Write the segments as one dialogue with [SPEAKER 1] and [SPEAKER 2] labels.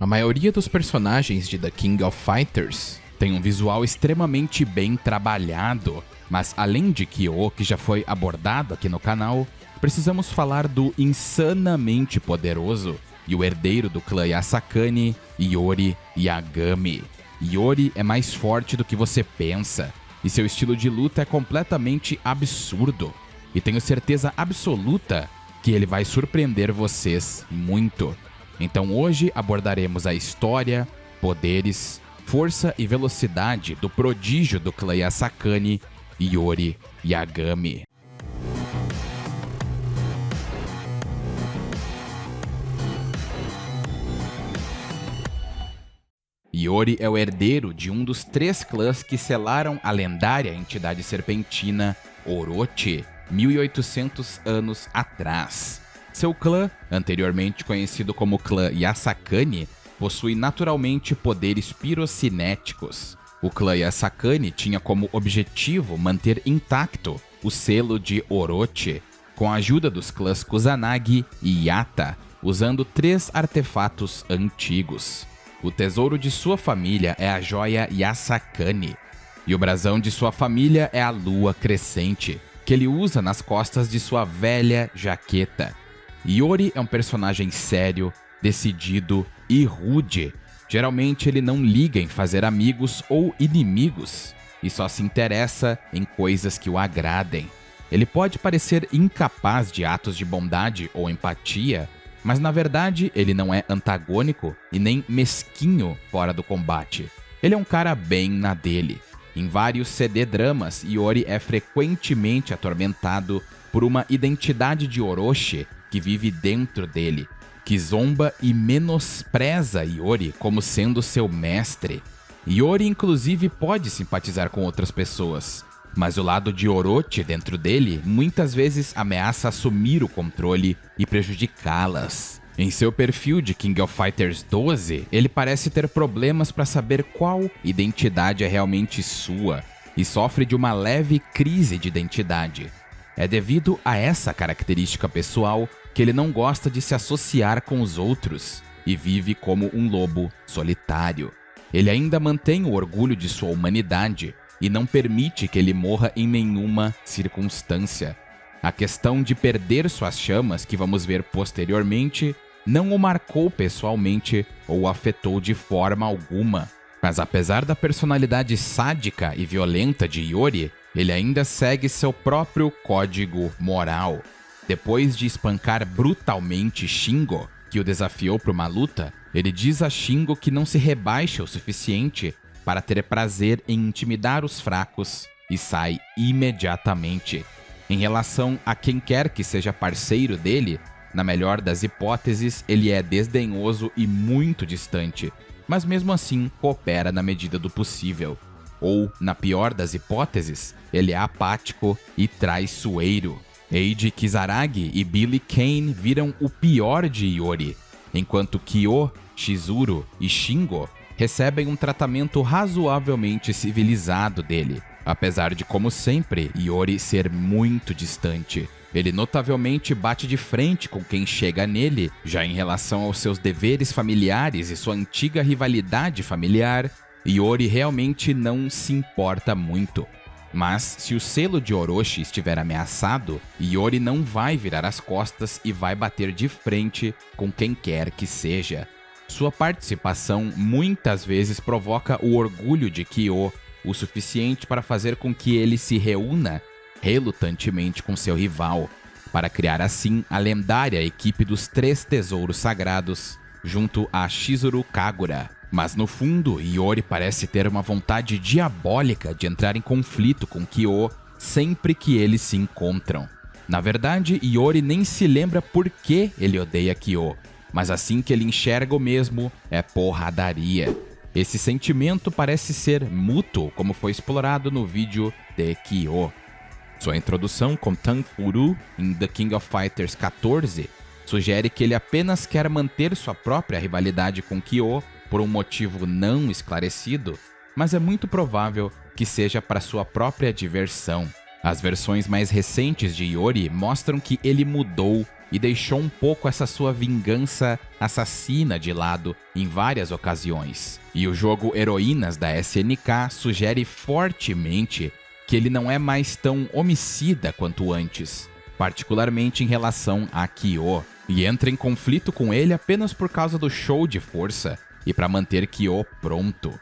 [SPEAKER 1] A maioria dos personagens de The King of Fighters tem um visual extremamente bem trabalhado, mas além de Kyo, que já foi abordado aqui no canal, precisamos falar do insanamente poderoso e o herdeiro do clã Yasakani, Iori Yagami. Iori é mais forte do que você pensa, e seu estilo de luta é completamente absurdo. E tenho certeza absoluta que ele vai surpreender vocês muito. Então hoje abordaremos a história, poderes, força e velocidade do prodígio do clã Yasakani, Iori Yagami. Iori é o herdeiro de um dos 3 clãs que selaram a lendária entidade serpentina Orochi 1800 anos atrás. Seu clã, anteriormente conhecido como clã Yasakani, possui naturalmente poderes pirocinéticos. O clã Yasakani tinha como objetivo manter intacto o selo de Orochi, com a ajuda dos clãs Kusanagi e Yatta, usando 3 artefatos antigos. O tesouro de sua família é a joia Yasakani, e o brasão de sua família é a lua crescente, que ele usa nas costas de sua velha jaqueta. Iori é um personagem sério, decidido e rude. Geralmente ele não liga em fazer amigos ou inimigos, e só se interessa em coisas que o agradem. Ele pode parecer incapaz de atos de bondade ou empatia, mas na verdade ele não é antagônico e nem mesquinho fora do combate. Ele é um cara bem na dele. Em vários CD-dramas, Iori é frequentemente atormentado por uma identidade de Orochi que vive dentro dele, que zomba e menospreza Iori como sendo seu mestre. Iori inclusive pode simpatizar com outras pessoas, mas o lado de Orochi dentro dele muitas vezes ameaça assumir o controle e prejudicá-las. Em seu perfil de King of Fighters 12, ele parece ter problemas para saber qual identidade é realmente sua e sofre de uma leve crise de identidade. É devido a essa característica pessoal que ele não gosta de se associar com os outros e vive como um lobo solitário. Ele ainda mantém o orgulho de sua humanidade e não permite que ele morra em nenhuma circunstância. A questão de perder suas chamas, que vamos ver posteriormente, não o marcou pessoalmente ou o afetou de forma alguma. Mas apesar da personalidade sádica e violenta de Iori, ele ainda segue seu próprio código moral. Depois de espancar brutalmente Shingo, que o desafiou para uma luta, ele diz a Shingo que não se rebaixa o suficiente para ter prazer em intimidar os fracos e sai imediatamente. Em relação a quem quer que seja parceiro dele, na melhor das hipóteses, ele é desdenhoso e muito distante, mas mesmo assim coopera na medida do possível. Ou, na pior das hipóteses, ele é apático e traiçoeiro. Eiji Kisaragi e Billy Kane viram o pior de Iori, enquanto Kyo, Shizuru e Shingo recebem um tratamento razoavelmente civilizado dele, apesar de, como sempre, Iori ser muito distante. Ele notavelmente bate de frente com quem chega nele, já em relação aos seus deveres familiares e sua antiga rivalidade familiar, Iori realmente não se importa muito. Mas, se o selo de Orochi estiver ameaçado, Iori não vai virar as costas e vai bater de frente com quem quer que seja. Sua participação muitas vezes provoca o orgulho de Kyo o suficiente para fazer com que ele se reúna relutantemente com seu rival, para criar assim a lendária equipe dos 3 tesouros sagrados, junto a Shizuru Kagura. Mas no fundo, Iori parece ter uma vontade diabólica de entrar em conflito com Kyo sempre que eles se encontram. Na verdade, Iori nem se lembra por que ele odeia Kyo, mas assim que ele enxerga o mesmo, é porradaria. Esse sentimento parece ser mútuo, como foi explorado no vídeo de Kyo. Sua introdução com Tanfuru em The King of Fighters 14 sugere que ele apenas quer manter sua própria rivalidade com Kyo por um motivo não esclarecido, mas é muito provável que seja para sua própria diversão. As versões mais recentes de Iori mostram que ele mudou e deixou um pouco essa sua vingança assassina de lado em várias ocasiões. E o jogo Heroínas da SNK sugere fortemente que ele não é mais tão homicida quanto antes, particularmente em relação a Kyo, e entra em conflito com ele apenas por causa do show de força e para manter Kyo pronto.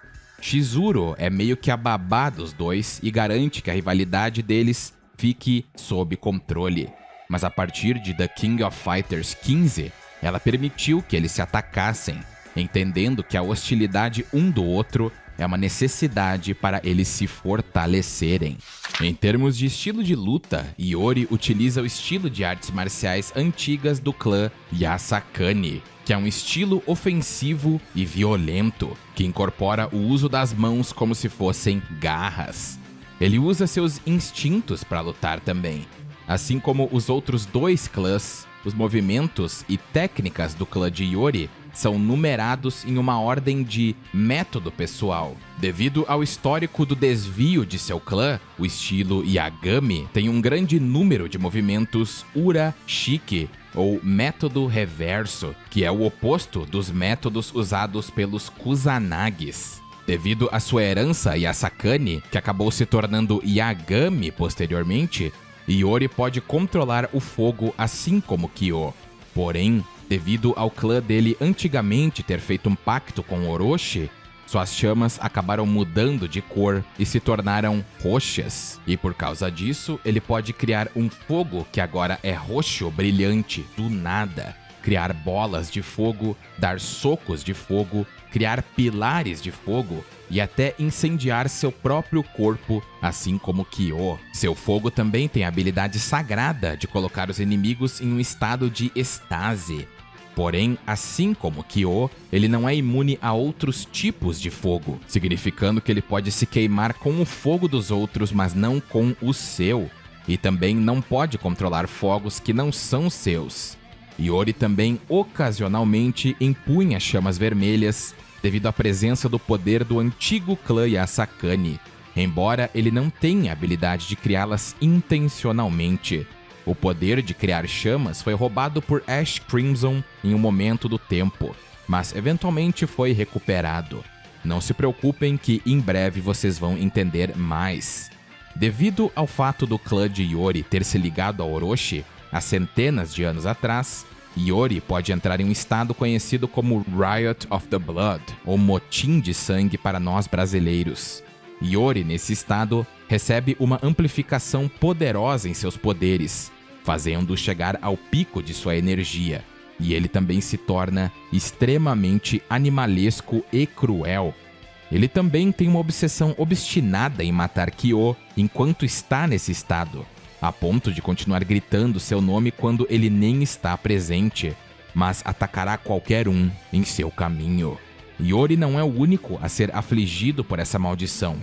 [SPEAKER 1] Chizuru é meio que a babá dos dois e garante que a rivalidade deles fique sob controle. Mas a partir de The King of Fighters 15, ela permitiu que eles se atacassem, entendendo que a hostilidade um do outro é uma necessidade para eles se fortalecerem. Em termos de estilo de luta, Iori utiliza o estilo de artes marciais antigas do clã Yasakani, que é um estilo ofensivo e violento, que incorpora o uso das mãos como se fossem garras. Ele usa seus instintos para lutar também. Assim como os outros dois clãs, os movimentos e técnicas do clã de Iori são numerados em uma ordem de método pessoal. Devido ao histórico do desvio de seu clã, o estilo Yagami tem um grande número de movimentos Ura-Shiki, ou método reverso, que é o oposto dos métodos usados pelos Kusanagis. Devido à sua herança Yasakani, que acabou se tornando Yagami posteriormente, Iori pode controlar o fogo assim como Kyo. Porém, devido ao clã dele antigamente ter feito um pacto com Orochi, suas chamas acabaram mudando de cor e se tornaram roxas. E por causa disso, ele pode criar um fogo que agora é roxo brilhante do nada, criar bolas de fogo, dar socos de fogo, criar pilares de fogo e até incendiar seu próprio corpo, assim como Kyo. Seu fogo também tem a habilidade sagrada de colocar os inimigos em um estado de estase. Porém, assim como Kyo, ele não é imune a outros tipos de fogo, significando que ele pode se queimar com o fogo dos outros, mas não com o seu. E também não pode controlar fogos que não são seus. Iori também ocasionalmente empunha chamas vermelhas devido à presença do poder do antigo clã Yasakani, embora ele não tenha a habilidade de criá-las intencionalmente. O poder de criar chamas foi roubado por Ash Crimson em um momento do tempo, mas eventualmente foi recuperado. Não se preocupem que em breve vocês vão entender mais. Devido ao fato do clã de Iori ter se ligado a Orochi há centenas de anos atrás, Iori pode entrar em um estado conhecido como Riot of the Blood, ou motim de sangue para nós brasileiros. Iori, nesse estado, recebe uma amplificação poderosa em seus poderes, fazendo-o chegar ao pico de sua energia, e ele também se torna extremamente animalesco e cruel. Ele também tem uma obsessão obstinada em matar Kyo enquanto está nesse estado, a ponto de continuar gritando seu nome quando ele nem está presente, mas atacará qualquer um em seu caminho. Iori não é o único a ser afligido por essa maldição.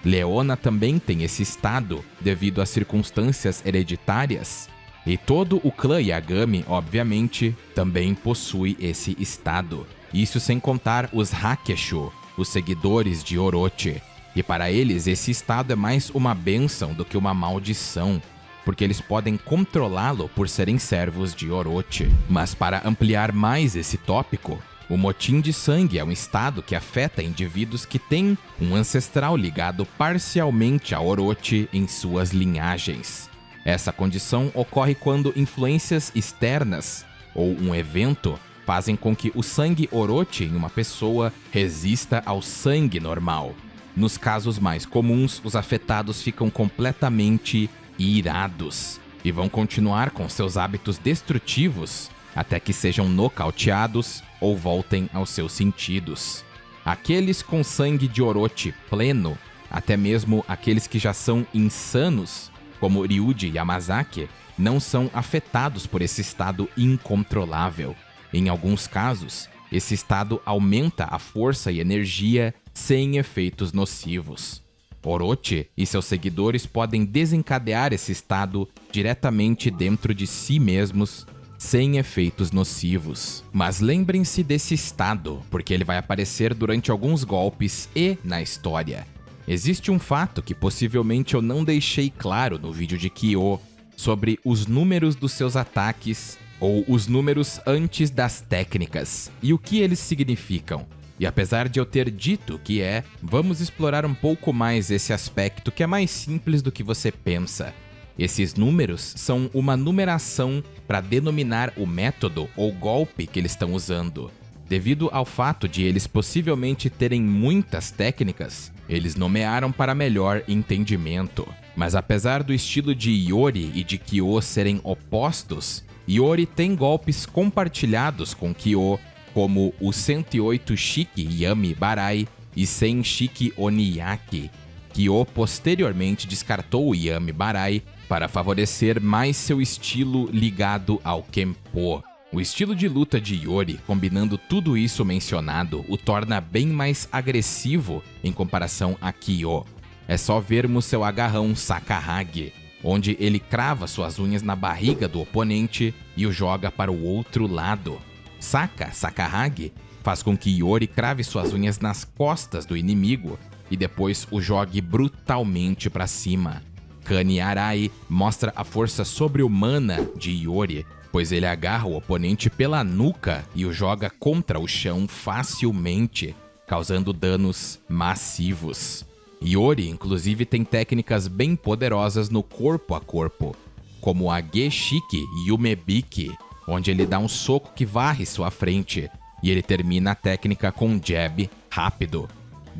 [SPEAKER 1] Leona também tem esse estado devido às circunstâncias hereditárias, e todo o clã Yagami, obviamente, também possui esse estado. Isso sem contar os Hakeshu, os seguidores de Orochi, e para eles esse estado é mais uma bênção do que uma maldição, porque eles podem controlá-lo por serem servos de Orochi. Mas para ampliar mais esse tópico, o motim de sangue é um estado que afeta indivíduos que têm um ancestral ligado parcialmente a Orochi em suas linhagens. Essa condição ocorre quando influências externas ou um evento fazem com que o sangue Orochi em uma pessoa resista ao sangue normal. Nos casos mais comuns, os afetados ficam completamente irados e vão continuar com seus hábitos destrutivos até que sejam nocauteados ou voltem aos seus sentidos. Aqueles com sangue de Orochi pleno, até mesmo aqueles que já são insanos, como Ryuji Yamazaki, não são afetados por esse estado incontrolável. Em alguns casos, esse estado aumenta a força e energia sem efeitos nocivos. Orochi e seus seguidores podem desencadear esse estado diretamente dentro de si mesmos, sem efeitos nocivos. Mas lembrem-se desse estado, porque ele vai aparecer durante alguns golpes e na história. Existe um fato que possivelmente eu não deixei claro no vídeo de Kyo sobre os números dos seus ataques ou os números antes das técnicas, e o que eles significam. E apesar de eu ter dito que vamos explorar um pouco mais esse aspecto que é mais simples do que você pensa. Esses números são uma numeração para denominar o método ou golpe que eles estão usando. Devido ao fato de eles possivelmente terem muitas técnicas, eles nomearam para melhor entendimento. Mas apesar do estilo de Iori e de Kyo serem opostos, Iori tem golpes compartilhados com Kyo, como o 108 Shiki Yami Barai e 100 Shiki Oniyaki. Kyo posteriormente descartou o Yami Barai para favorecer mais seu estilo ligado ao Kenpo. O estilo de luta de Iori, combinando tudo isso mencionado, o torna bem mais agressivo em comparação a Kyo. É só vermos seu agarrão Sakahage, onde ele crava suas unhas na barriga do oponente e o joga para o outro lado. Sakahage faz com que Iori crave suas unhas nas costas do inimigo e depois o jogue brutalmente para cima. Kani Arai mostra a força sobre-humana de Iori, pois ele agarra o oponente pela nuca e o joga contra o chão facilmente, causando danos massivos. Iori, inclusive, tem técnicas bem poderosas no corpo a corpo, como a Geshiki Yumebiki, onde ele dá um soco que varre sua frente, e ele termina a técnica com um jab rápido.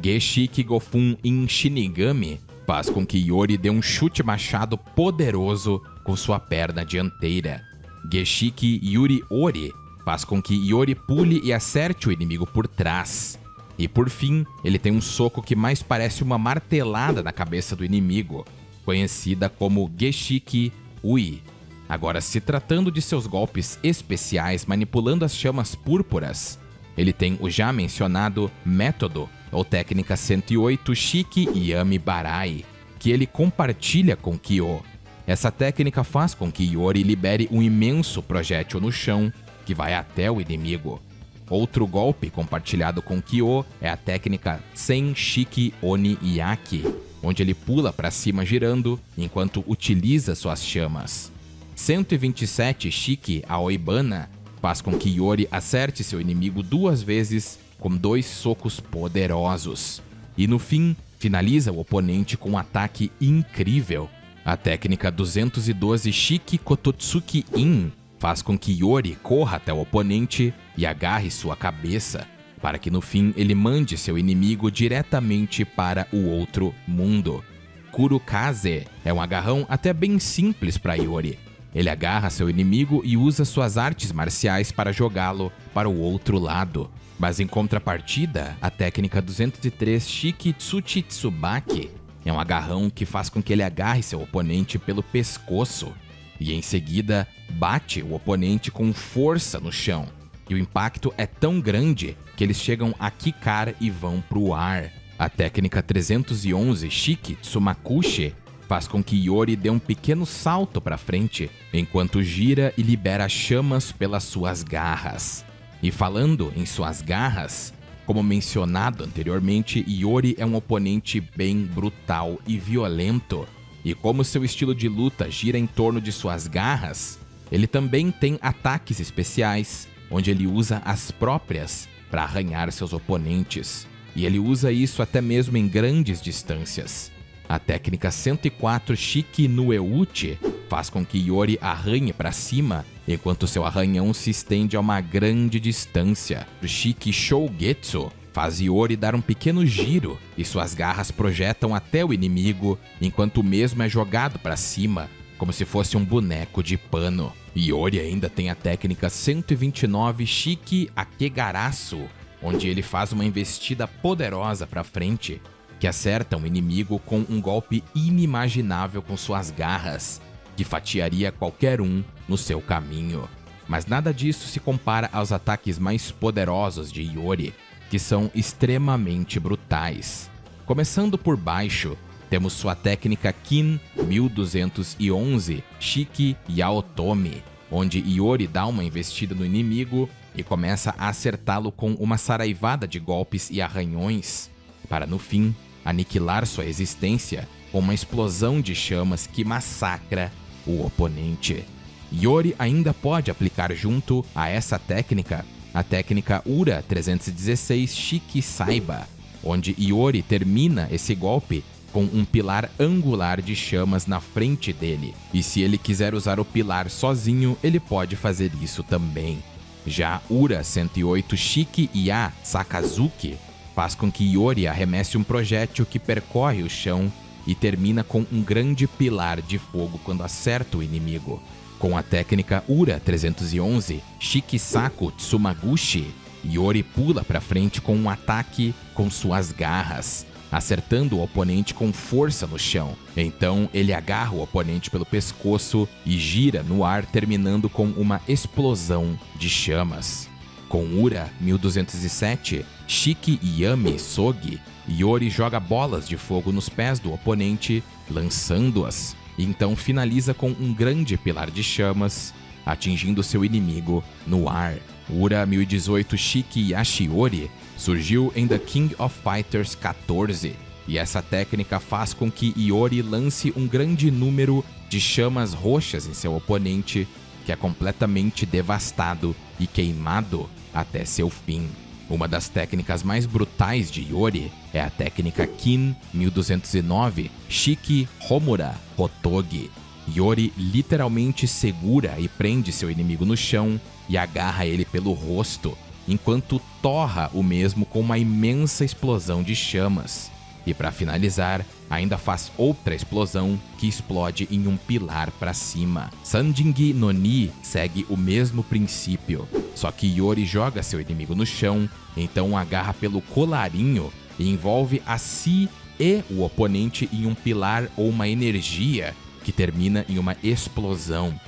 [SPEAKER 1] Geshiki Gofun in Shinigami faz com que Iori dê um chute machado poderoso com sua perna dianteira. Geshiki Yuri Ori faz com que Iori pule e acerte o inimigo por trás. E por fim, ele tem um soco que mais parece uma martelada na cabeça do inimigo, conhecida como Geshiki Ui. Agora, se tratando de seus golpes especiais manipulando as chamas púrpuras, ele tem o já mencionado método, ou técnica 108 Shiki Yami Barai, que ele compartilha com Kyo. Essa técnica faz com que Iori libere um imenso projétil no chão que vai até o inimigo. Outro golpe compartilhado com Kyo é a técnica Sen Shiki Oniyaki, onde ele pula para cima girando enquanto utiliza suas chamas. 127 Shiki Aoibana faz com que Iori acerte seu inimigo 2 vezes com 2 socos poderosos. E no fim, finaliza o oponente com um ataque incrível. A técnica 212 Shiki Kototsuki In faz com que Iori corra até o oponente e agarre sua cabeça, para que no fim ele mande seu inimigo diretamente para o outro mundo. Kurukaze é um agarrão até bem simples para Iori. Ele agarra seu inimigo e usa suas artes marciais para jogá-lo para o outro lado. Mas em contrapartida, a técnica 203 Shiki Tsuchitsubaki é um agarrão que faz com que ele agarre seu oponente pelo pescoço e em seguida bate o oponente com força no chão. E o impacto é tão grande que eles chegam a quicar e vão pro ar. A técnica 311 Shiki Tsumakushi faz com que Iori dê um pequeno salto para frente enquanto gira e libera chamas pelas suas garras. E falando em suas garras, como mencionado anteriormente, Iori é um oponente bem brutal e violento. E como seu estilo de luta gira em torno de suas garras, ele também tem ataques especiais, onde ele usa as próprias para arranhar seus oponentes. E ele usa isso até mesmo em grandes distâncias. A técnica 104 Shiki no Euchi faz com que Iori arranhe para cima, enquanto seu arranhão se estende a uma grande distância. O Shiki Shougetsu faz Iori dar um pequeno giro e suas garras projetam até o inimigo, enquanto o mesmo é jogado para cima, como se fosse um boneco de pano. Iori ainda tem a técnica 129 Shiki Akegarasu, onde ele faz uma investida poderosa para frente, que acerta um inimigo com um golpe inimaginável com suas garras, que fatiaria qualquer um no seu caminho. Mas nada disso se compara aos ataques mais poderosos de Iori, que são extremamente brutais. Começando por baixo, temos sua técnica Kin 1211 Shiki Yaotomi, onde Iori dá uma investida no inimigo e começa a acertá-lo com uma saraivada de golpes e arranhões, para no fim aniquilar sua existência com uma explosão de chamas que massacra o oponente. Iori ainda pode aplicar junto a essa técnica a técnica Ura 316 Shiki Saiba, onde Iori termina esse golpe com um pilar angular de chamas na frente dele. E se ele quiser usar o pilar sozinho, ele pode fazer isso também. Já Ura 108 Shiki Ya Sakazuki faz com que Iori arremesse um projétil que percorre o chão e termina com um grande pilar de fogo quando acerta o inimigo. Com a técnica Ura 311 Shikisaku Tsumaguchi, Iori pula para frente com um ataque com suas garras, acertando o oponente com força no chão. Então ele agarra o oponente pelo pescoço e gira no ar, terminando com uma explosão de chamas. Com Ura 1207 Shiki Yami Sogi, Iori joga bolas de fogo nos pés do oponente, lançando-as, e então finaliza com um grande pilar de chamas, atingindo seu inimigo no ar. Ura 1018 Shiki Yashiori surgiu em The King of Fighters 14, e essa técnica faz com que Iori lance um grande número de chamas roxas em seu oponente, que é completamente devastado e queimado até seu fim. Uma das técnicas mais brutais de Iori é a técnica Kin 1209 Shiki Homura Hotogi. Iori literalmente segura e prende seu inimigo no chão e agarra ele pelo rosto, enquanto torra o mesmo com uma imensa explosão de chamas. E para finalizar, ainda faz outra explosão que explode em um pilar para cima. Sanjingi no Ni segue o mesmo princípio, só que Iori joga seu inimigo no chão, então agarra pelo colarinho e envolve a si e o oponente em um pilar ou uma energia que termina em uma explosão.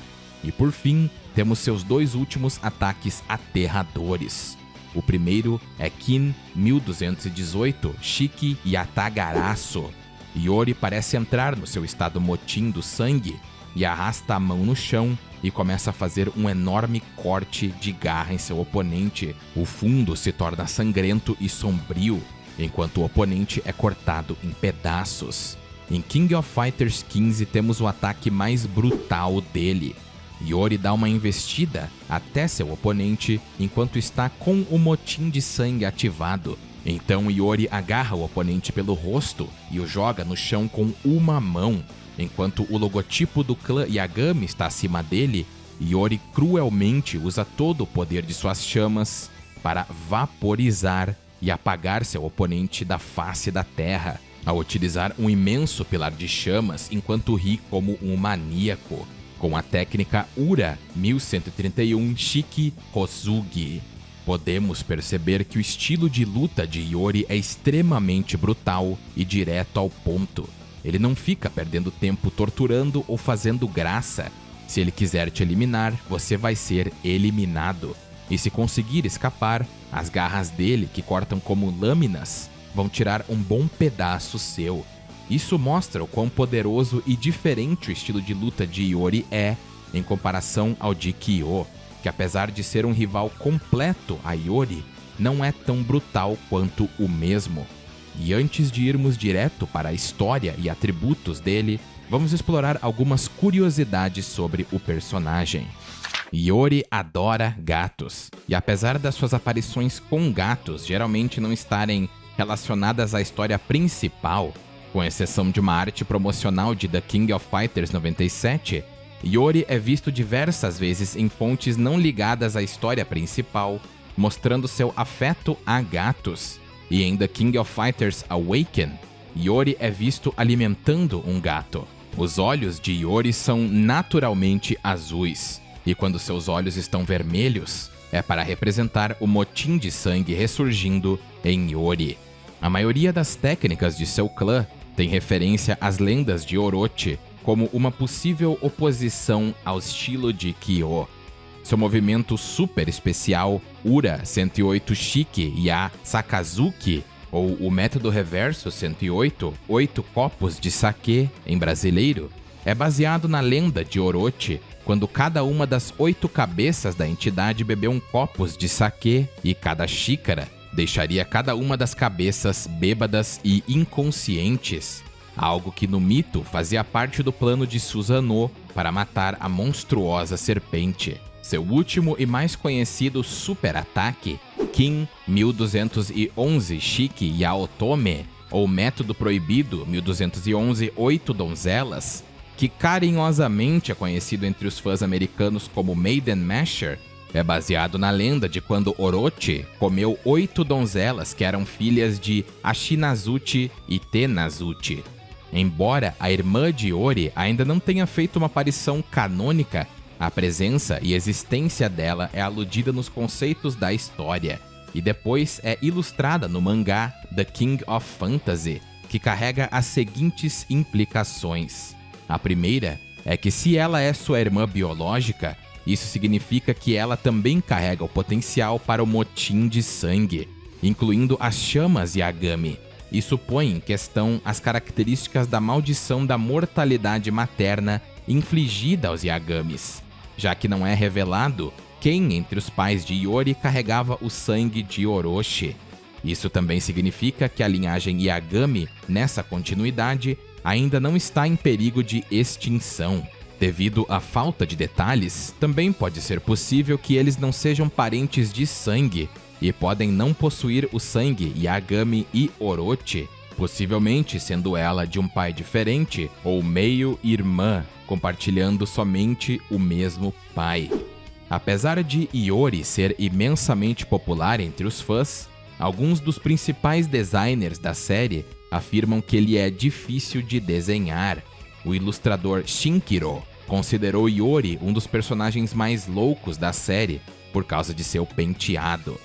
[SPEAKER 1] E por fim, temos seus dois últimos ataques aterradores. O primeiro é Kin 1218 Shiki Yatagarasu. Iori parece entrar no seu estado motim do sangue e arrasta a mão no chão e começa a fazer um enorme corte de garra em seu oponente. O fundo se torna sangrento e sombrio, enquanto o oponente é cortado em pedaços. Em King of Fighters 15 temos o ataque mais brutal dele. Iori dá uma investida até seu oponente enquanto está com o motim de sangue ativado. Então Iori agarra o oponente pelo rosto e o joga no chão com uma mão. Enquanto o logotipo do clã Yagami está acima dele, Iori cruelmente usa todo o poder de suas chamas para vaporizar e apagar seu oponente da face da terra, ao utilizar um imenso pilar de chamas enquanto ri como um maníaco. Com a técnica Ura 1131 Shiki Hozugi, podemos perceber que o estilo de luta de Iori é extremamente brutal e direto ao ponto. Ele não fica perdendo tempo torturando ou fazendo graça. Se ele quiser te eliminar, você vai ser eliminado. E se conseguir escapar, as garras dele, que cortam como lâminas, vão tirar um bom pedaço seu. Isso mostra o quão poderoso e diferente o estilo de luta de Iori é em comparação ao de Kyo, que apesar de ser um rival completo a Iori, não é tão brutal quanto o mesmo. E antes de irmos direto para a história e atributos dele, vamos explorar algumas curiosidades sobre o personagem. Iori adora gatos, e apesar das suas aparições com gatos geralmente não estarem relacionadas à história principal, com exceção de uma arte promocional de The King of Fighters 97, Iori é visto diversas vezes em fontes não ligadas à história principal, mostrando seu afeto a gatos. E em The King of Fighters Awaken, Iori é visto alimentando um gato. Os olhos de Iori são naturalmente azuis, e quando seus olhos estão vermelhos, é para representar o motim de sangue ressurgindo em Iori. A maioria das técnicas de seu clã tem referência às lendas de Orochi como uma possível oposição ao estilo de Kyo. Seu movimento super especial, Ura 108 Shiki Ya Sakazuki, ou o método reverso 108, 8 copos de sake em brasileiro, é baseado na lenda de Orochi, quando cada uma das 8 cabeças da entidade bebeu um copo de sake e cada xícara deixaria cada uma das cabeças bêbadas e inconscientes. algo que no mito fazia parte do plano de Susanoo para matar a monstruosa serpente. Seu último e mais conhecido super-ataque, Kin 1211 Shiki Yaotome, ou Método Proibido 1211 Oito Donzelas, que carinhosamente é conhecido entre os fãs americanos como Maiden Masher, é baseado na lenda de quando Orochi comeu 8 donzelas que eram filhas de Ashinazuchi e Tenazuchi. Embora a irmã de Iori ainda não tenha feito uma aparição canônica, a presença e existência dela é aludida nos conceitos da história, e depois é ilustrada no mangá The King of Fantasy, que carrega as seguintes implicações. A primeira é que se ela é sua irmã biológica, isso significa que ela também carrega o potencial para o motim de sangue, incluindo as chamas Yagami. Isso põe em questão as características da maldição da mortalidade materna infligida aos Yagamis, já que não é revelado quem entre os pais de Iori carregava o sangue de Orochi. Isso também significa que a linhagem Yagami, nessa continuidade, ainda não está em perigo de extinção. Devido à falta de detalhes, também pode ser possível que eles não sejam parentes de sangue e podem não possuir o sangue Yagami e Orochi, possivelmente sendo ela de um pai diferente ou meio-irmã, compartilhando somente o mesmo pai. Apesar de Iori ser imensamente popular entre os fãs, alguns dos principais designers da série afirmam que ele é difícil de desenhar. O ilustrador Shinkiro considerou Iori um dos personagens mais loucos da série por causa de seu penteado.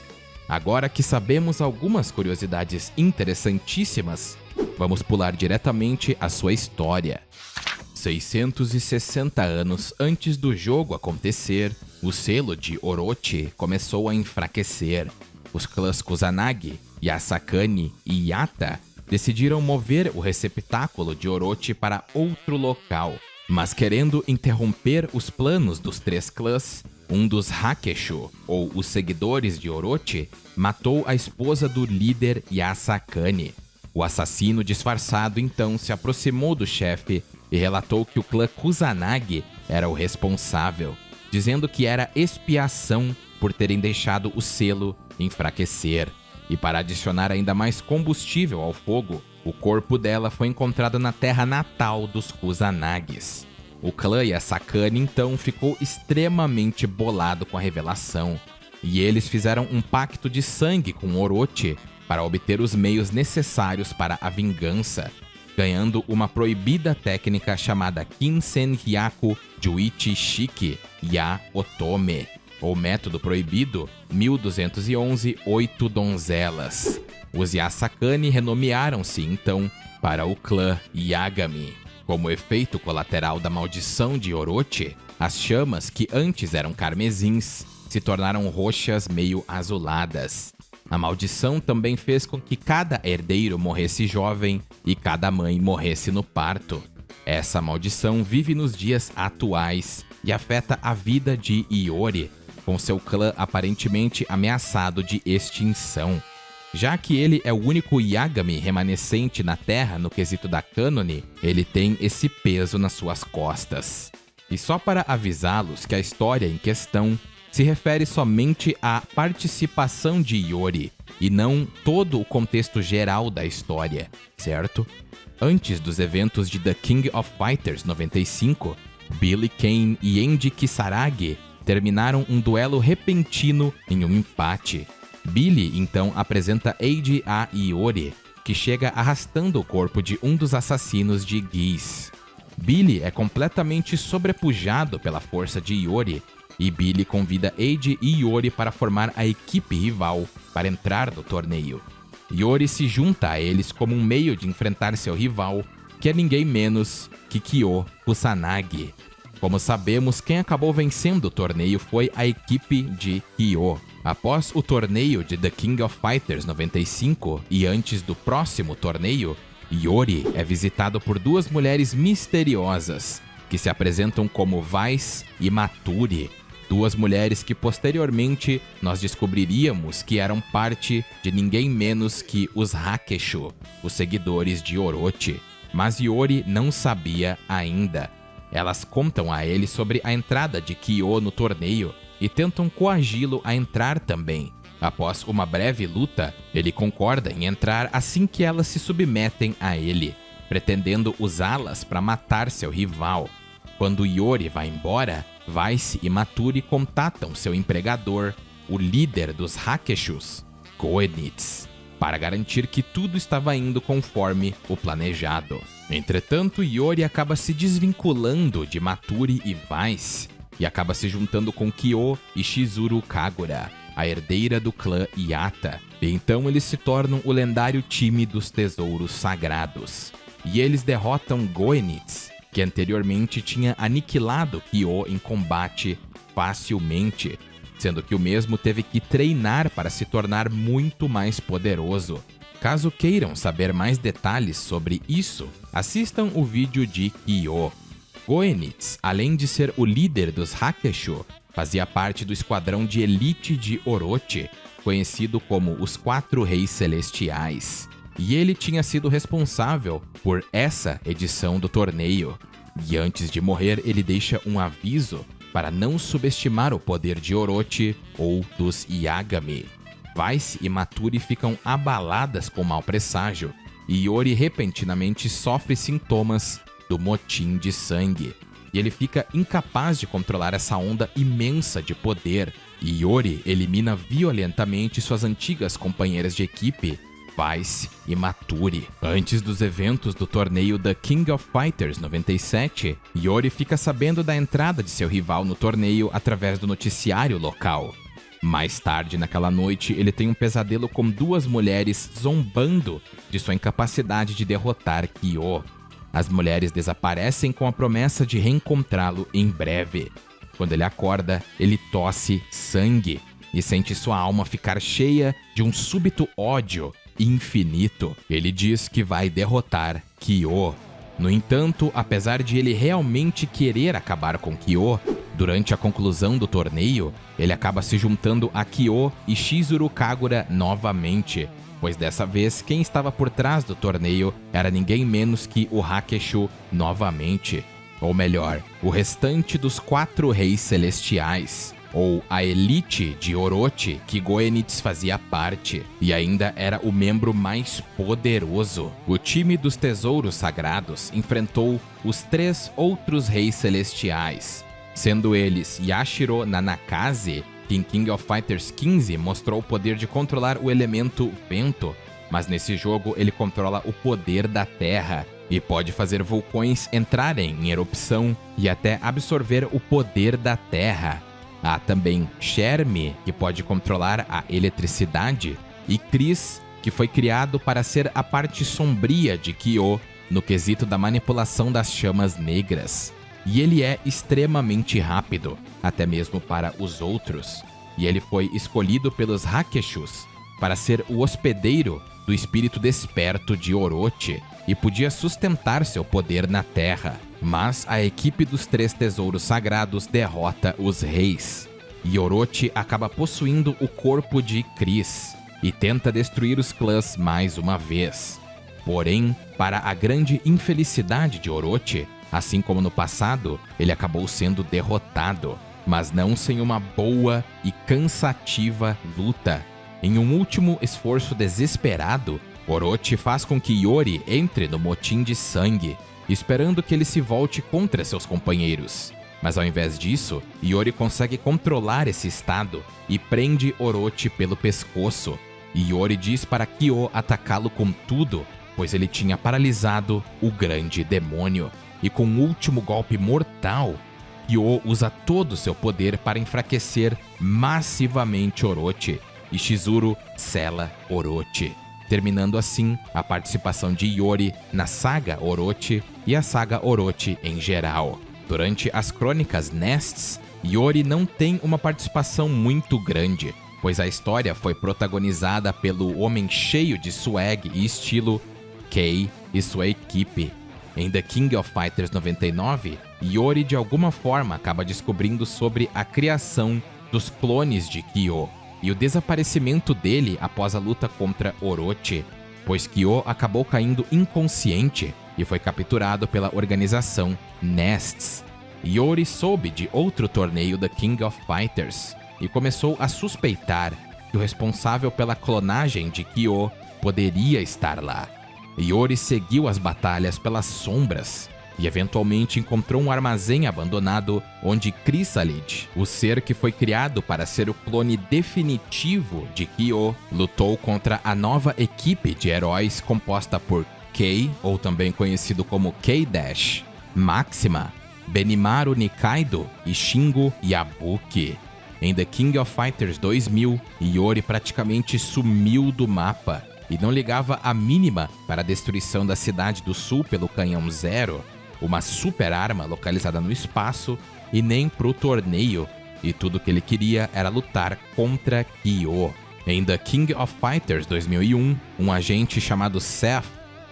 [SPEAKER 1] Agora que sabemos algumas curiosidades interessantíssimas, vamos pular diretamente à sua história. 660 anos antes do jogo acontecer, o selo de Orochi começou a enfraquecer. Os clãs Kusanagi, Yasakani e Yatta decidiram mover o receptáculo de Orochi para outro local, mas querendo interromper os planos dos 3 clãs, um dos Hakeshu, ou os seguidores de Orochi, matou a esposa do líder Yasakani. O assassino disfarçado então se aproximou do chefe e relatou que o clã Kusanagi era o responsável, dizendo que era expiação por terem deixado o selo enfraquecer. E para adicionar ainda mais combustível ao fogo, o corpo dela foi encontrado na terra natal dos Kusanagis. O clã Yasakani então ficou extremamente bolado com a revelação, e eles fizeram um pacto de sangue com Orochi para obter os meios necessários para a vingança, ganhando uma proibida técnica chamada Kinsen Hyaku Juichi Shiki Ya Otome, ou Método Proibido 1211 Oito Donzelas. Os Yasakani renomearam-se então para o clã Yagami. Como efeito colateral da maldição de Orochi, as chamas que antes eram carmesins se tornaram roxas meio azuladas. A maldição também fez com que cada herdeiro morresse jovem e cada mãe morresse no parto. Essa maldição vive nos dias atuais e afeta a vida de Iori, com seu clã aparentemente ameaçado de extinção. Já que ele é o único Yagami remanescente na Terra no quesito da cânone, ele tem esse peso nas suas costas. E só para avisá-los que a história em questão se refere somente à participação de Iori, e não todo o contexto geral da história, certo? Antes dos eventos de The King of Fighters 95, Billy Kane e Andy Kisaragi terminaram um duelo repentino em um empate. Billy então apresenta Eiji a Iori, que chega arrastando o corpo de um dos assassinos de Geese. Billy é completamente sobrepujado pela força de Iori, e Billy convida Eiji e Iori para formar a equipe rival para entrar no torneio. Iori se junta a eles como um meio de enfrentar seu rival, que é ninguém menos que Kyo Kusanagi. Como sabemos, quem acabou vencendo o torneio foi a equipe de Kyo. Após o torneio de The King of Fighters 95 e antes do próximo torneio, Iori é visitado por 2 mulheres misteriosas, que se apresentam como Vice e Maturi, 2 mulheres que posteriormente nós descobriríamos que eram parte de ninguém menos que os Hakeshu, os seguidores de Orochi. mas Iori não sabia ainda. Elas contam a ele sobre a entrada de Kyo no torneio e tentam coagi-lo a entrar também. Após uma breve luta, ele concorda em entrar assim que elas se submetem a ele, pretendendo usá-las para matar seu rival. Quando Iori vai embora, Vice e Maturi contatam seu empregador, o líder dos Hakeshus, Goenitz, para garantir que tudo estava indo conforme o planejado. Entretanto, Iori acaba se desvinculando de Maturi e Vice e acaba se juntando com Kyo e Shizuru Kagura, a herdeira do clã Yata. E então eles se tornam o lendário time dos Tesouros Sagrados. E eles derrotam Goenitz, que anteriormente tinha aniquilado Kyo em combate facilmente, sendo que o mesmo teve que treinar para se tornar muito mais poderoso. Caso queiram saber mais detalhes sobre isso, assistam o vídeo de Kyo. Goenitz, além de ser o líder dos Hakeshu, fazia parte do esquadrão de elite de Orochi, conhecido como os Quatro Reis Celestiais. E ele tinha sido responsável por essa edição do torneio. E antes de morrer, ele deixa um aviso para não subestimar o poder de Orochi ou dos Yagami. Vice e Maturi ficam abaladas com mau presságio, e Iori repentinamente sofre sintomas do motim de sangue. E ele fica incapaz de controlar essa onda imensa de poder. E Iori elimina violentamente suas antigas companheiras de equipe, Vice e Maturi. Antes dos eventos do torneio The King of Fighters 97, Iori fica sabendo da entrada de seu rival no torneio através do noticiário local. Mais tarde naquela noite, ele tem um pesadelo com duas mulheres zombando de sua incapacidade de derrotar Kyo. As mulheres desaparecem com a promessa de reencontrá-lo em breve. Quando ele acorda, ele tosse sangue e sente sua alma ficar cheia de um súbito ódio infinito. Ele diz que vai derrotar Kyo. No entanto, apesar de ele realmente querer acabar com Kyo, durante a conclusão do torneio, ele acaba se juntando a Kyo e Shizuru Kagura novamente, pois dessa vez quem estava por trás do torneio era ninguém menos que o Hakeshu novamente. Ou melhor, o restante dos Quatro Reis Celestiais, ou a elite de Orochi que Goenitz fazia parte, e ainda era o membro mais poderoso. O time dos Tesouros Sagrados enfrentou os três outros Reis Celestiais, sendo eles Yashiro Nanakaze, que em King of Fighters 15 mostrou o poder de controlar o elemento vento, mas nesse jogo ele controla o poder da terra e pode fazer vulcões entrarem em erupção e até absorver o poder da terra. Há também Shermie, que pode controlar a eletricidade, e Chris, que foi criado para ser a parte sombria de Kyo no quesito da manipulação das chamas negras. E ele é extremamente rápido, até mesmo para os outros. E ele foi escolhido pelos Hakeshus para ser o hospedeiro do espírito desperto de Orochi e podia sustentar seu poder na Terra. Mas a equipe dos Três Tesouros Sagrados derrota os reis. E Orochi acaba possuindo o corpo de Chris e tenta destruir os clãs mais uma vez. Porém, para a grande infelicidade de Orochi, assim como no passado, ele acabou sendo derrotado, mas não sem uma boa e cansativa luta. Em um último esforço desesperado, Orochi faz com que Iori entre no motim de sangue, esperando que ele se volte contra seus companheiros. Mas ao invés disso, Iori consegue controlar esse estado e prende Orochi pelo pescoço. E Iori diz para Kyo atacá-lo com tudo, pois ele tinha paralisado o grande demônio. E com um último golpe mortal, Kyo usa todo o seu poder para enfraquecer massivamente Orochi, e Shizuru sela Orochi, terminando assim a participação de Iori na saga Orochi e a saga Orochi em geral. Durante as crônicas Nests, Iori não tem uma participação muito grande, pois a história foi protagonizada pelo homem cheio de swag e estilo Kei e sua equipe. Em The King of Fighters 99, Iori de alguma forma acaba descobrindo sobre a criação dos clones de Kyo e o desaparecimento dele após a luta contra Orochi, pois Kyo acabou caindo inconsciente e foi capturado pela organização Nests. Iori soube de outro torneio da King of Fighters e começou a suspeitar que o responsável pela clonagem de Kyo poderia estar lá. Iori seguiu as batalhas pelas sombras e eventualmente encontrou um armazém abandonado onde Chrysalid, o ser que foi criado para ser o clone definitivo de Kyo, lutou contra a nova equipe de heróis composta por Kei, ou também conhecido como K-Dash, Maxima, Benimaru Nikaido e Shingo Yabuki. Em The King of Fighters 2000, Iori praticamente sumiu do mapa e não ligava a mínima para a destruição da Cidade do Sul pelo Canhão Zero, uma super arma localizada no espaço, e nem pro torneio, e tudo que ele queria era lutar contra Kyo. Em The King of Fighters 2001, um agente chamado Seth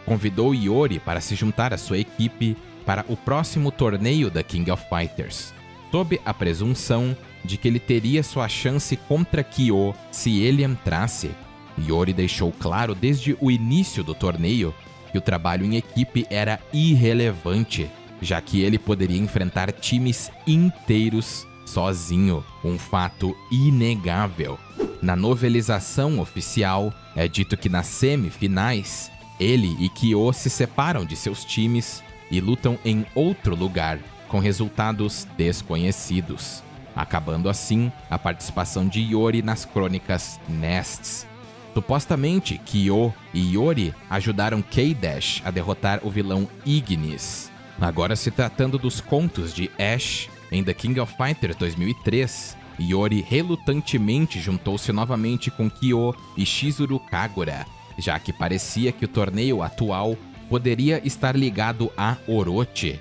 [SPEAKER 1] convidou Iori para se juntar à sua equipe para o próximo torneio da King of Fighters, sob a presunção de que ele teria sua chance contra Kyo se ele entrasse. Iori deixou claro desde o início do torneio que o trabalho em equipe era irrelevante, já que ele poderia enfrentar times inteiros sozinho, um fato inegável. Na novelização oficial, é dito que nas semifinais, ele e Kyo se separam de seus times e lutam em outro lugar, com resultados desconhecidos, acabando assim a participação de Iori nas crônicas Nests. Supostamente, Kyo e Iori ajudaram K-Dash a derrotar o vilão Ignis. Agora, se tratando dos contos de Ash, em The King of Fighters 2003, Iori relutantemente juntou-se novamente com Kyo e Shizuru Kagura, já que parecia que o torneio atual poderia estar ligado a Orochi.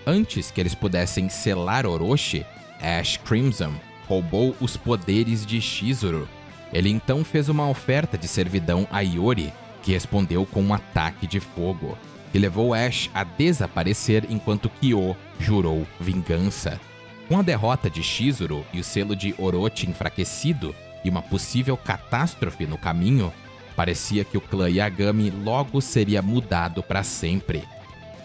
[SPEAKER 1] Antes que eles pudessem selar Orochi, Ash Crimson roubou os poderes de Shizuru. Ele então fez uma oferta de servidão a Iori, que respondeu com um ataque de fogo, que levou Ash a desaparecer enquanto Kyo jurou vingança. Com a derrota de Shizuru e o selo de Orochi enfraquecido e uma possível catástrofe no caminho, parecia que o clã Yagami logo seria mudado para sempre.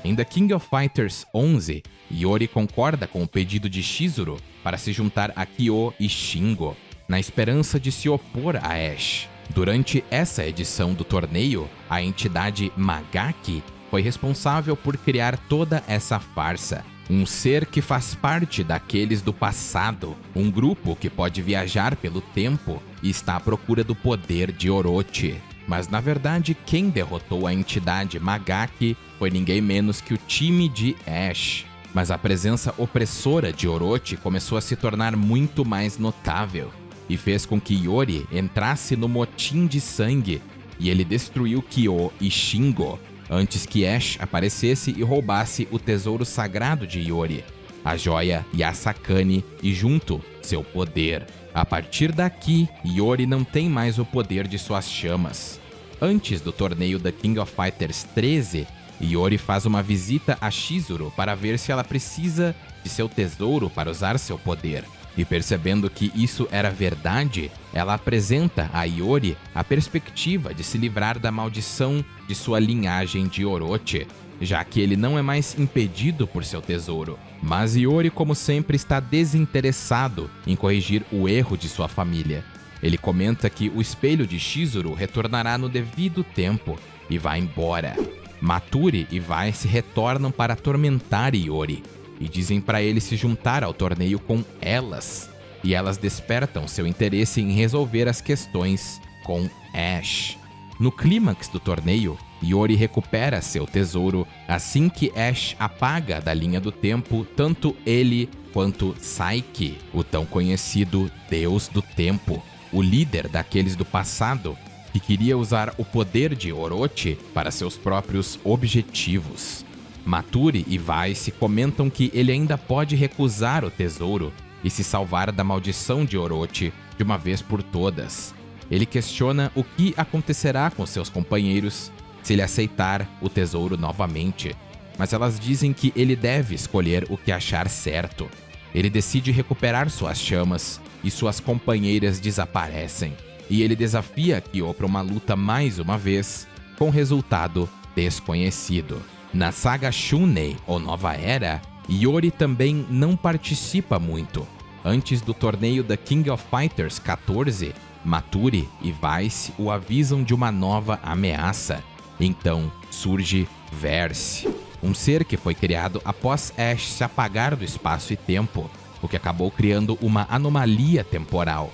[SPEAKER 1] Em The King of Fighters 11, Iori concorda com o pedido de Shizuru para se juntar a Kyo e Shingo, na esperança de se opor a Ash. Durante essa edição do torneio, a entidade Magaki foi responsável por criar toda essa farsa. Um ser que faz parte daqueles do passado, um grupo que pode viajar pelo tempo e está à procura do poder de Orochi. Mas na verdade, quem derrotou a entidade Magaki foi ninguém menos que o time de Ash. Mas a presença opressora de Orochi começou a se tornar muito mais notável e fez com que Iori entrasse no motim de sangue, e ele destruiu Kyo e Shingo antes que Ash aparecesse e roubasse o tesouro sagrado de Iori, a joia Yasakani, e junto seu poder. A partir daqui, Iori não tem mais o poder de suas chamas. Antes do torneio da King of Fighters 13, Iori faz uma visita a Shizuru para ver se ela precisa de seu tesouro para usar seu poder. E percebendo que isso era verdade, ela apresenta a Iori a perspectiva de se livrar da maldição de sua linhagem de Orochi, já que ele não é mais impedido por seu tesouro. Mas Iori, como sempre, está desinteressado em corrigir o erro de sua família. Ele comenta que o espelho de Shizuru retornará no devido tempo e vai embora. Mature e Vai se retornam para atormentar Iori e dizem para ele se juntar ao torneio com elas, e elas despertam seu interesse em resolver as questões com Ash. No clímax do torneio, Iori recupera seu tesouro assim que Ash apaga da linha do tempo tanto ele quanto Saiki, o tão conhecido Deus do Tempo, o líder daqueles do passado que queria usar o poder de Orochi para seus próprios objetivos. Mature e Vice comentam que ele ainda pode recusar o tesouro e se salvar da maldição de Orochi de uma vez por todas. Ele questiona o que acontecerá com seus companheiros se ele aceitar o tesouro novamente, mas elas dizem que ele deve escolher o que achar certo. Ele decide recuperar suas chamas e suas companheiras desaparecem, e ele desafia Kyo para uma luta mais uma vez, com resultado desconhecido. Na saga Shunei, ou Nova Era, Iori também não participa muito. Antes do torneio da King of Fighters 14, Mature e Vice o avisam de uma nova ameaça. Então surge Verse, um ser que foi criado após Ash se apagar do espaço e tempo, o que acabou criando uma anomalia temporal.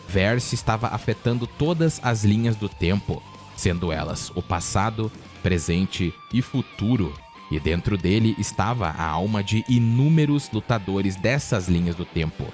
[SPEAKER 1] Verse estava afetando todas as linhas do tempo, sendo elas o passado, presente e futuro, e dentro dele estava a alma de inúmeros lutadores dessas linhas do tempo.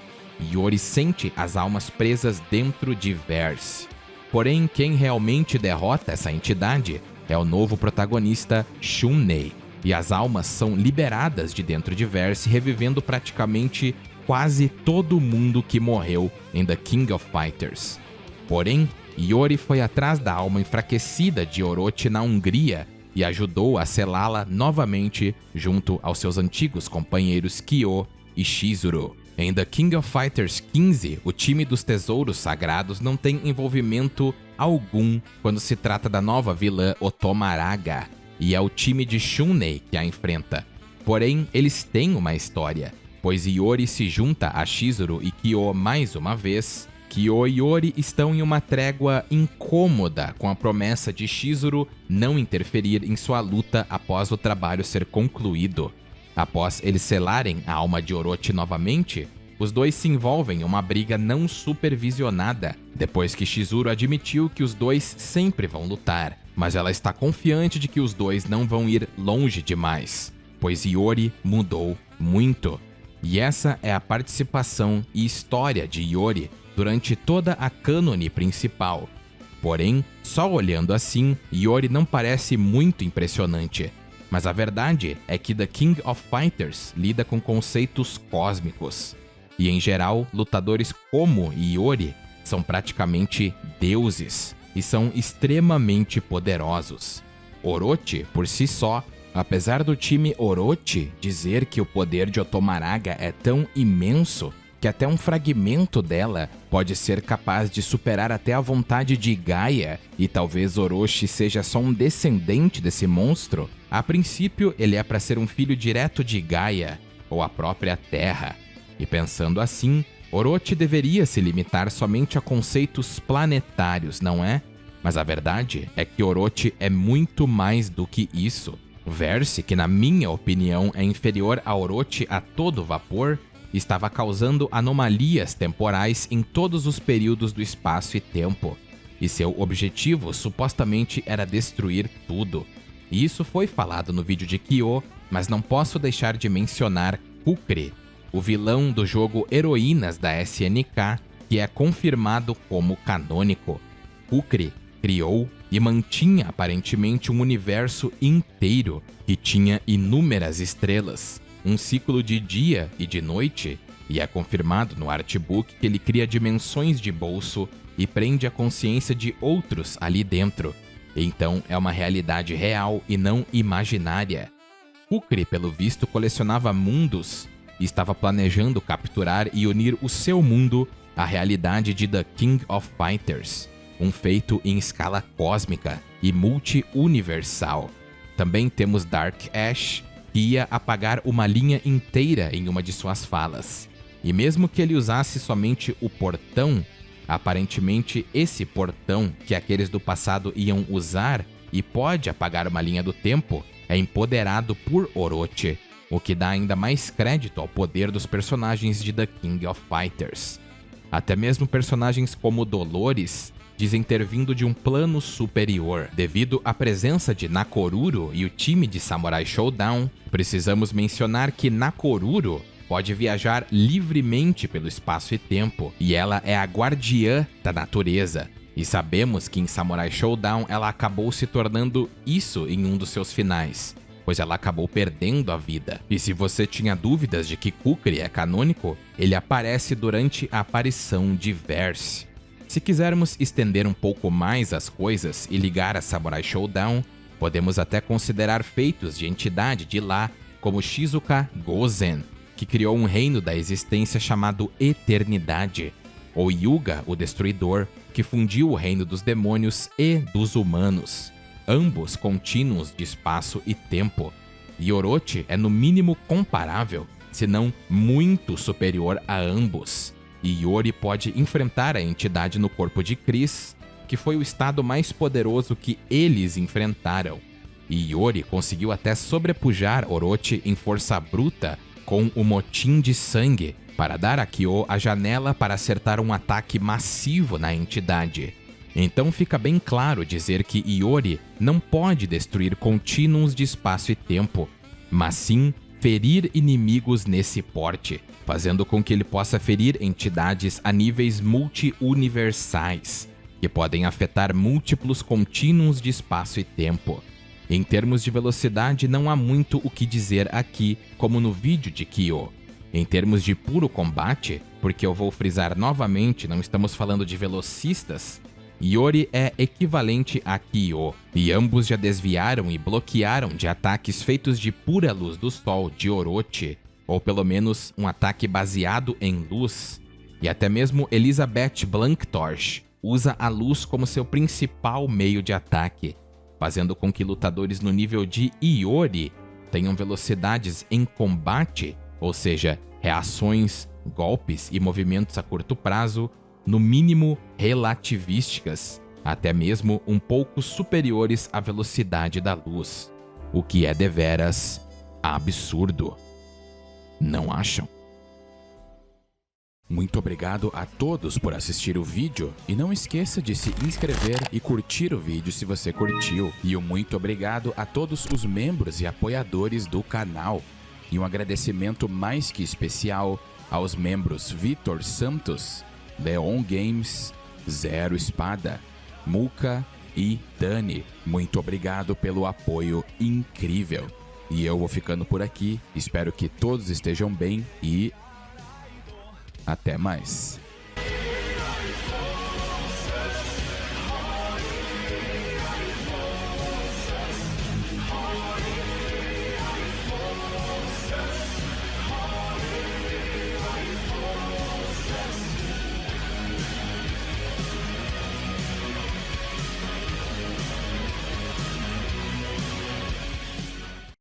[SPEAKER 1] Iori sente as almas presas dentro de Verse. Porém, quem realmente derrota essa entidade é o novo protagonista Shunei, e as almas são liberadas de dentro de Verse, revivendo praticamente quase todo mundo que morreu em The King of Fighters. Porém, Iori foi atrás da alma enfraquecida de Orochi na Hungria e ajudou a selá-la novamente junto aos seus antigos companheiros Kyo e Chizuru. Em The King of Fighters 15, o time dos Tesouros Sagrados não tem envolvimento algum quando se trata da nova vilã Otomaraga, e é o time de Shunei que a enfrenta. Porém, eles têm uma história, pois Iori se junta a Chizuru e Kyo mais uma vez. Kyo e Iori estão em uma trégua incômoda com a promessa de Chizuru não interferir em sua luta após o trabalho ser concluído. Após eles selarem a alma de Orochi novamente, os dois se envolvem em uma briga não supervisionada, depois que Chizuru admitiu que os dois sempre vão lutar, mas ela está confiante de que os dois não vão ir longe demais, pois Iori mudou muito. E essa é a participação e história de Iori durante toda a cânone principal. Porém, só olhando assim, Iori não parece muito impressionante. Mas a verdade é que The King of Fighters lida com conceitos cósmicos. E em geral, lutadores como Iori são praticamente deuses e são extremamente poderosos. Orochi, por si só, apesar do time Orochi dizer que o poder de Otomaraga é tão imenso que até um fragmento dela pode ser capaz de superar até a vontade de Gaia, e talvez Orochi seja só um descendente desse monstro, a princípio ele é para ser um filho direto de Gaia, ou a própria Terra. E pensando assim, Orochi deveria se limitar somente a conceitos planetários, não é? Mas a verdade é que Orochi é muito mais do que isso. Verse, que na minha opinião é inferior a Orochi a todo vapor, estava causando anomalias temporais em todos os períodos do espaço e tempo, e seu objetivo supostamente era destruir tudo. E isso foi falado no vídeo de Kyo, mas não posso deixar de mencionar Kukri, o vilão do jogo Heroínas da SNK, que é confirmado como canônico. Kukri criou e mantinha aparentemente um universo inteiro que tinha inúmeras estrelas, um ciclo de dia e de noite, e é confirmado no artbook que ele cria dimensões de bolso e prende a consciência de outros ali dentro. Então é uma realidade real e não imaginária. Kukri, pelo visto, colecionava mundos e estava planejando capturar e unir o seu mundo à realidade de The King of Fighters, um feito em escala cósmica e multi-universal. Também temos Dark Ash, que ia apagar uma linha inteira em uma de suas falas. E mesmo que ele usasse somente o portão, aparentemente esse portão que aqueles do passado iam usar e pode apagar uma linha do tempo, é empoderado por Orochi, o que dá ainda mais crédito ao poder dos personagens de The King of Fighters. Até mesmo personagens como Dolores dizem ter vindo de um plano superior. Devido à presença de Nakoruru e o time de Samurai Shodown, precisamos mencionar que Nakoruru pode viajar livremente pelo espaço e tempo, e ela é a guardiã da natureza. E sabemos que em Samurai Shodown ela acabou se tornando isso em um dos seus finais, pois ela acabou perdendo a vida. E se você tinha dúvidas de que Kukri é canônico, ele aparece durante a aparição de Verse. Se quisermos estender um pouco mais as coisas e ligar a Samurai Shodown, podemos até considerar feitos de entidade de lá, como Shizuka Gozen, que criou um reino da existência chamado Eternidade, ou Yuga, o Destruidor, que fundiu o reino dos demônios e dos humanos, ambos contínuos de espaço e tempo. e Orochi é no mínimo comparável, se não muito superior a ambos. E Iori pode enfrentar a entidade no corpo de Chris, que foi o estado mais poderoso que eles enfrentaram. E Iori conseguiu até sobrepujar Orochi em força bruta com o motim de sangue para dar a Kyo a janela para acertar um ataque massivo na entidade. Então fica bem claro dizer que Iori não pode destruir contínuos de espaço e tempo, mas sim ferir inimigos nesse porte, fazendo com que ele possa ferir entidades a níveis multi-universais, que podem afetar múltiplos contínuos de espaço e tempo. Em termos de velocidade, não há muito o que dizer aqui, como no vídeo de Kyo. Em termos de puro combate, porque eu vou frisar novamente, não estamos falando de velocistas, Iori é equivalente a Kyo, e ambos já desviaram e bloquearam de ataques feitos de pura luz do sol de Orochi, ou pelo menos um ataque baseado em luz. E até mesmo Elizabeth Blanctorch usa a luz como seu principal meio de ataque, fazendo com que lutadores no nível de Iori tenham velocidades em combate, ou seja, reações, golpes e movimentos a curto prazo, no mínimo relativísticas, até mesmo um pouco superiores à velocidade da luz, o que é deveras absurdo. Não acham? Muito obrigado a todos por assistir o vídeo e não esqueça de se inscrever e curtir o vídeo se você curtiu. E um muito obrigado a todos os membros e apoiadores do canal. E um agradecimento mais que especial aos membros Vitor Santos, Leon Games, Zero Espada, Muka e Dani. Muito obrigado pelo apoio incrível. E eu vou ficando por aqui, espero que todos estejam bem e até mais.